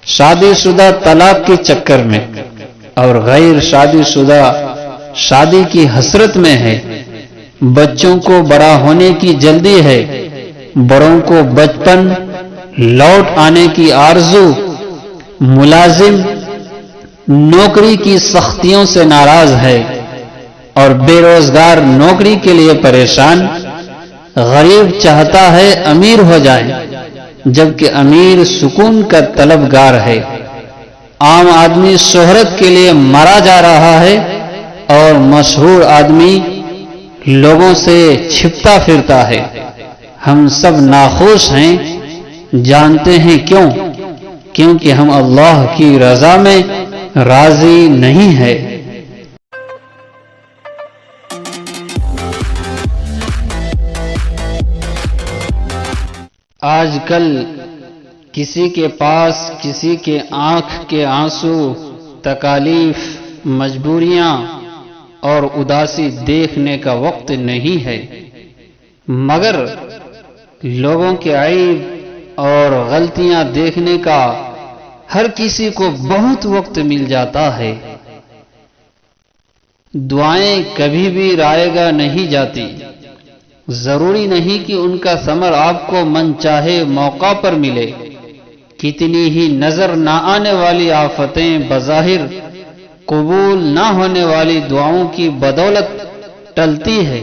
شادی شدہ طلاق کے چکر میں اور غیر شادی شدہ شادی کی حسرت میں ہے، بچوں کو بڑا ہونے کی جلدی ہے، بڑوں کو بچپن لوٹ آنے کی آرزو، ملازم نوکری کی سختیوں سے ناراض ہے اور بے روزگار نوکری کے لیے پریشان، غریب چاہتا ہے امیر ہو جائے جبکہ امیر سکون کا طلبگار ہے، عام آدمی شہرت کے لیے مرا جا رہا ہے اور مشہور آدمی لوگوں سے چھپتا پھرتا ہے۔ ہم سب ناخوش ہیں، جانتے ہیں کیوں؟ کیونکہ ہم اللہ کی رضا میں راضی نہیں ہیں۔ آج کل کسی کے پاس کسی کے آنکھ کے آنسو، تکالیف، مجبوریاں اور اداسی دیکھنے کا وقت نہیں ہے، مگر لوگوں کے عیب اور غلطیاں دیکھنے کا ہر کسی کو بہت وقت مل جاتا ہے۔ دعائیں کبھی بھی رائے گاہ نہیں جاتی، ضروری نہیں کہ ان کا ثمر آپ کو من چاہے موقع پر ملے۔ کتنی ہی نظر نہ آنے والی آفتیں بظاہر قبول نہ ہونے والی دعاؤں کی بدولت ٹلتی ہے،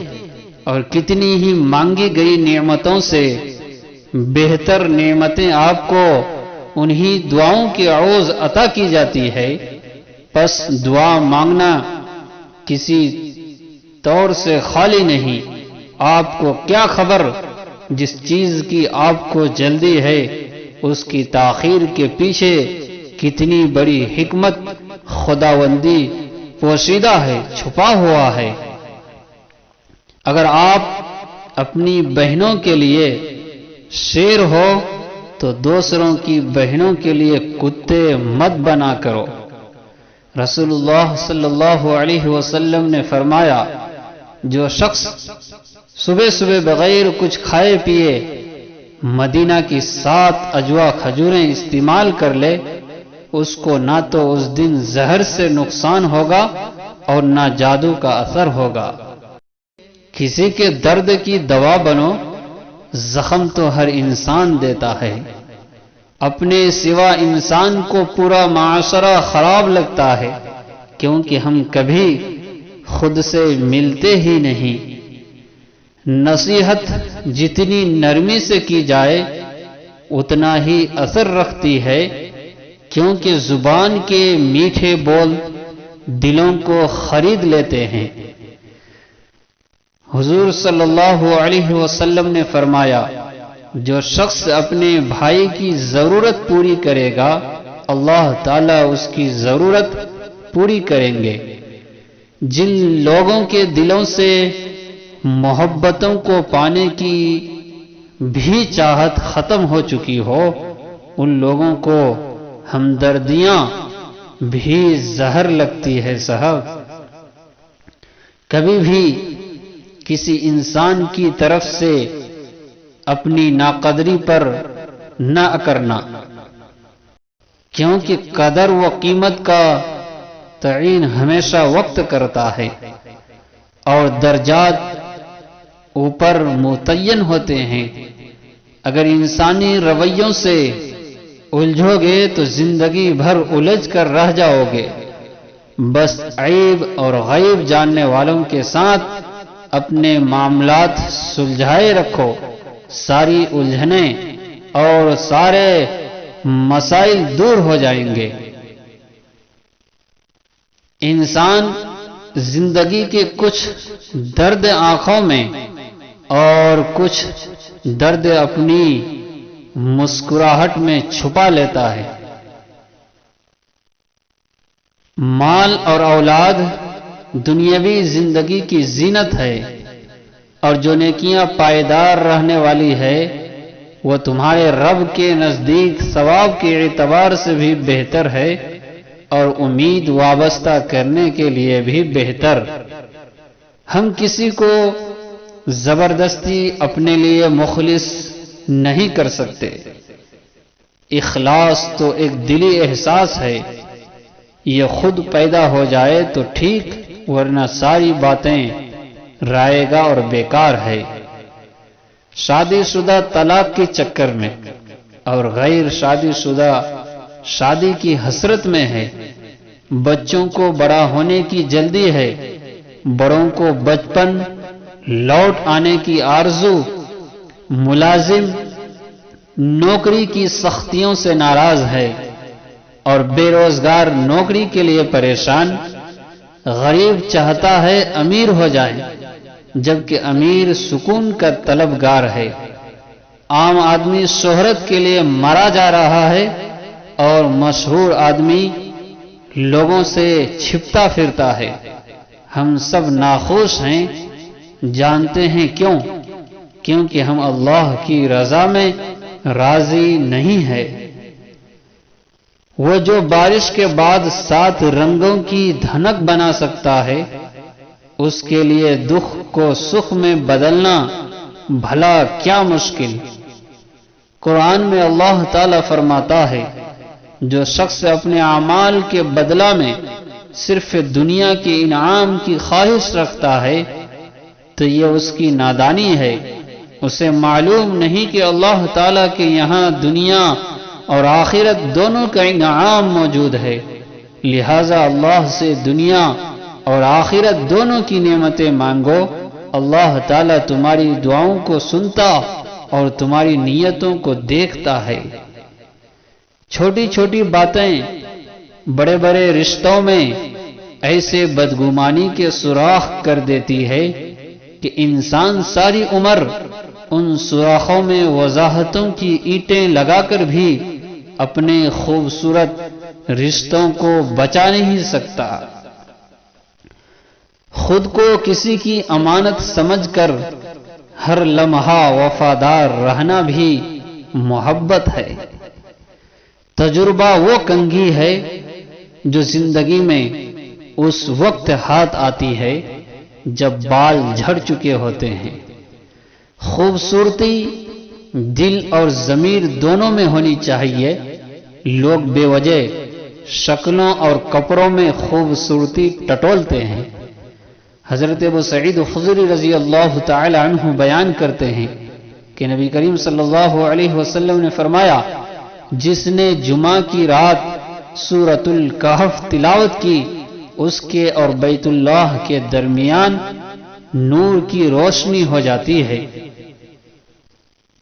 اور کتنی ہی مانگی گئی نعمتوں سے بہتر نعمتیں آپ کو انہی دعاؤں کے عوض عطا کی جاتی ہے۔ پس دعا مانگنا کسی طور سے خالی نہیں۔ آپ کو کیا خبر جس چیز کی آپ کو جلدی ہے اس کی تاخیر کے پیچھے کتنی بڑی حکمت خداوندی پوشیدہ ہے، چھپا ہوا ہے۔ اگر آپ اپنی بہنوں کے لیے شیر ہو تو دوسروں کی بہنوں کے لیے کتے مت بنا کرو۔ رسول اللہ صلی اللہ علیہ وسلم نے فرمایا، جو شخص صبح صبح بغیر کچھ کھائے پیے مدینہ کی 7 اجوا کھجوریں استعمال کر لے، اس کو نہ تو اس دن زہر سے نقصان ہوگا اور نہ جادو کا اثر ہوگا۔ کسی کے درد کی دوا بنو، زخم تو ہر انسان دیتا ہے، اپنے سوا انسان کو پورا معاشرہ خراب لگتا ہے، کیونکہ ہم کبھی خود سے ملتے ہی نہیں۔ نصیحت جتنی نرمی سے کی جائے اتنا ہی اثر رکھتی ہے، کیونکہ زبان کے میٹھے بول دلوں کو خرید لیتے ہیں۔ حضور صلی اللہ علیہ وسلم نے فرمایا، جو شخص اپنے بھائی کی ضرورت پوری کرے گا اللہ تعالیٰ اس کی ضرورت پوری کریں گے۔ جن لوگوں کے دلوں سے محبتوں کو پانے کی بھی چاہت ختم ہو چکی ہو، ان لوگوں کو ہمدردیاں بھی زہر لگتی ہے۔ صاحب، کبھی بھی کسی انسان کی طرف سے اپنی ناقدری پر نہ کرنا، کیونکہ قدر و قیمت کا تعین ہمیشہ وقت کرتا ہے اور درجات اوپر متعین ہوتے ہیں۔ اگر انسانی رویوں سے الجھو گے تو زندگی بھر الجھ کر رہ جاؤ گے۔ بس عیب اور غیب جاننے والوں کے ساتھ اپنے معاملات سلجھائے رکھو، ساری الجھنیں اور سارے مسائل دور ہو جائیں گے۔ انسان زندگی کے کچھ درد آنکھوں میں اور کچھ درد اپنی مسکراہٹ میں چھپا لیتا ہے۔ مال اور اولاد دنیاوی زندگی کی زینت ہے، اور جو نیکیاں پائیدار رہنے والی ہے وہ تمہارے رب کے نزدیک ثواب کے اعتبار سے بھی بہتر ہے اور امید وابستہ کرنے کے لیے بھی بہتر۔ ہم کسی کو زبردستی اپنے لیے مخلص نہیں کر سکتے، اخلاص تو ایک دلی احساس ہے، یہ خود پیدا ہو جائے تو ٹھیک، ورنہ ساری باتیں رائے گا اور بیکار ہے۔ شادی شدہ طلاق کے چکر میں اور غیر شادی شدہ شادی کی حسرت میں ہے۔ بچوں کو بڑا ہونے کی جلدی ہے، بڑوں کو بچپن لوٹ آنے کی آرزو، ملازم نوکری کی سختیوں سے ناراض ہے اور بے روزگار نوکری کے لیے پریشان، غریب چاہتا ہے امیر ہو جائے جبکہ امیر سکون کا طلبگار ہے، عام آدمی شہرت کے لیے مرا جا رہا ہے اور مشہور آدمی لوگوں سے چھپتا پھرتا ہے۔ ہم سب ناخوش ہیں، جانتے ہیں کیوں؟ کیونکہ ہم اللہ کی رضا میں راضی نہیں ہے۔ وہ جو بارش کے بعد 7 رنگوں کی دھنک بنا سکتا ہے، اس کے لیے دکھ کو سکھ میں بدلنا بھلا کیا مشکل۔ قرآن میں اللہ تعالیٰ فرماتا ہے، جو شخص اپنے اعمال کے بدلہ میں صرف دنیا کے انعام کی خواہش رکھتا ہے تو یہ اس کی نادانی ہے۔ اسے معلوم نہیں کہ اللہ تعالیٰ کے یہاں دنیا اور آخرت دونوں کا انعام موجود ہے، لہذا اللہ سے دنیا اور آخرت دونوں کی نعمتیں مانگو۔ اللہ تعالیٰ تمہاری دعاؤں کو سنتا اور تمہاری نیتوں کو دیکھتا ہے۔ چھوٹی چھوٹی باتیں بڑے بڑے رشتوں میں ایسے بدگمانی کے سوراخ کر دیتی ہے کہ انسان ساری عمر ان سوراخوں میں وضاحتوں کی اینٹیں لگا کر بھی اپنے خوبصورت رشتوں کو بچا نہیں سکتا۔ خود کو کسی کی امانت سمجھ کر ہر لمحہ وفادار رہنا بھی محبت ہے۔ تجربہ وہ کنگھی ہے جو زندگی میں اس وقت ہاتھ آتی ہے جب بال جھڑ چکے ہوتے ہیں۔ خوبصورتی دل اور ضمیر دونوں میں ہونی چاہیے۔ لوگ بے وجہ شکلوں اور کپڑوں میں خوبصورتی ٹٹولتے ہیں۔ حضرت ابو سعید خضری رضی اللہ تعالی عنہ بیان کرتے ہیں کہ نبی کریم صلی اللہ علیہ وسلم نے فرمایا، جس نے جمعہ کی رات سورۃ الکہف تلاوت کی، اس کے اور بیت اللہ کے درمیان نور کی روشنی ہو جاتی ہے۔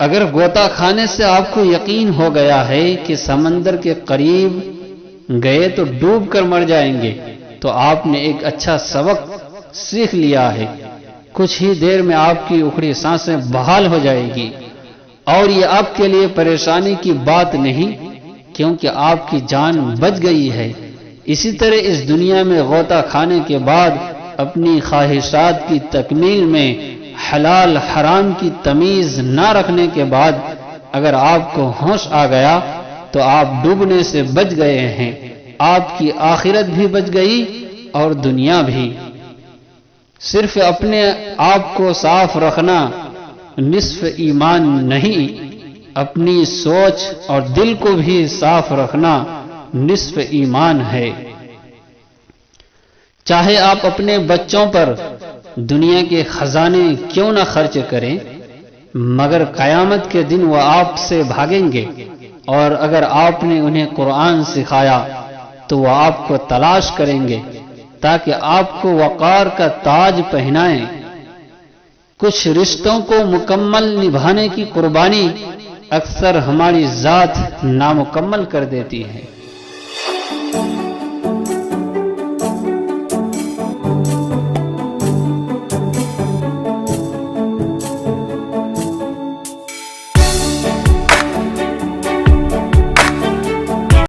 اگر غوطہ کھانے سے آپ کو یقین ہو گیا ہے کہ سمندر کے قریب گئے تو ڈوب کر مر جائیں گے، تو آپ نے ایک اچھا سبق سیکھ لیا ہے۔ کچھ ہی دیر میں آپ کی اکھڑی سانسیں بحال ہو جائے گی، اور یہ آپ کے لیے پریشانی کی بات نہیں، کیونکہ آپ کی جان بچ گئی ہے۔ اسی طرح اس دنیا میں غوطہ کھانے کے بعد اپنی خواہشات کی تکمیل میں حلال حرام کی تمیز نہ رکھنے کے بعد اگر آپ کو ہوش آ گیا تو آپ ڈوبنے سے بچ گئے ہیں۔ آپ کی آخرت بھی بچ گئی اور دنیا بھی۔ صرف اپنے آپ کو صاف رکھنا نصف ایمان نہیں، اپنی سوچ اور دل کو بھی صاف رکھنا نصف ایمان ہے۔ چاہے آپ اپنے بچوں پر دنیا کے خزانے کیوں نہ خرچ کریں، مگر قیامت کے دن وہ آپ سے بھاگیں گے، اور اگر آپ نے انہیں قرآن سکھایا تو وہ آپ کو تلاش کریں گے تاکہ آپ کو وقار کا تاج پہنائیں۔ کچھ رشتوں کو مکمل نبھانے کی قربانی اکثر ہماری ذات نامکمل کر دیتی ہے۔